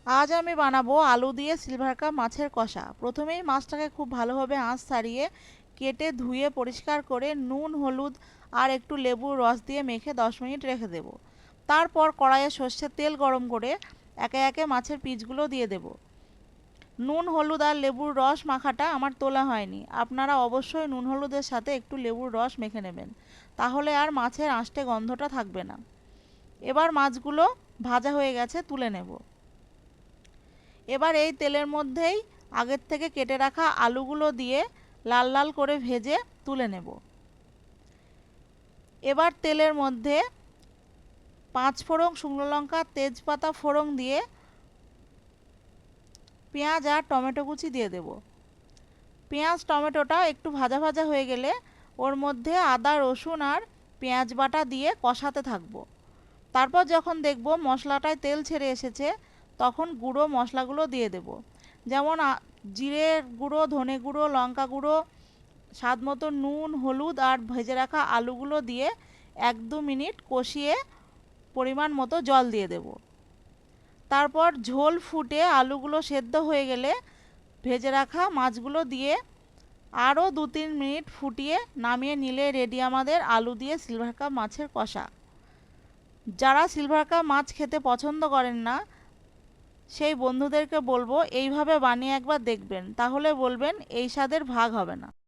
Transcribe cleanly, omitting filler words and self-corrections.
আজ আমি বানাবো আলু দিয়ে সিলভার কাপ মাছের কষা। প্রথমেই মাছটাকে খুব ভালোভাবে আঁশ ছাড়িয়ে কেটে ধুয়ে পরিষ্কার করে নুন, হলুদ আর একটু লেবুর রস দিয়ে মেখে 10 মিনিট রেখে দেবো। তারপর কড়াইয়ে সর্ষের তেল গরম করে একে একে মাছের পিসগুলো দিয়ে দেবো। নুন, হলুদ আর লেবুর রস মাখাটা আমার তোলা হয়নি। আপনারা অবশ্যই নুন হলুদের সাথে একটু লেবুর রস মেখে নেবেন, তাহলে আর মাছের আঁশটে গন্ধটা থাকবে না। এবার মাছগুলো ভাজা হয়ে গেছে, তুলে নেব। এবার এই তেলের মধ্যেই আগের থেকে কেটে রাখা আলুগুলো দিয়ে লাল লাল করে ভেজে তুলে নেব। এবার তেলের মধ্যে 5 ফোড়ন, শুকনো লঙ্কা, তেজপাতা ফোড়ন দিয়ে পেঁয়াজ আর টমেটো কুচি দিয়ে দেব। পেঁয়াজ টমেটোটা একটু ভাজা ভাজা হয়ে গেলে ওর মধ্যে আদা, রসুন আর পেঁয়াজ বাটা দিয়ে কষাতে থাকবো। তারপর যখন দেখব মশলাটায় তেল ছেড়ে এসেছে, তখন গুঁড়ো মশলাগুলো দিয়ে দেব। যেমন জিরের গুঁড়ো, ধনে গুঁড়ো, লঙ্কা গুঁড়ো, স্বাদ মতো নুন, হলুদ আর ভেজে রাখা আলুগুলো দিয়ে 1-2 মিনিট কষিয়ে পরিমাণ মতো জল দিয়ে দেব। তারপর ঝোল ফুটে আলুগুলো সেদ্ধ হয়ে গেলে ভেজে রাখা মাছগুলো দিয়ে আরও 2-3 মিনিট ফুটিয়ে নামিয়ে নিলে রেডি আমাদের আলু দিয়ে সিলভার কাপ মাছের কষা। যারা সিলভার কাপ মাছ খেতে পছন্দ করেন না, সেই বন্ধুদেরকে বলবো এইভাবে বানিয়ে একবার দেখবেন, তাহলে বলবেন এই স্বাদের ভাগ হবে না।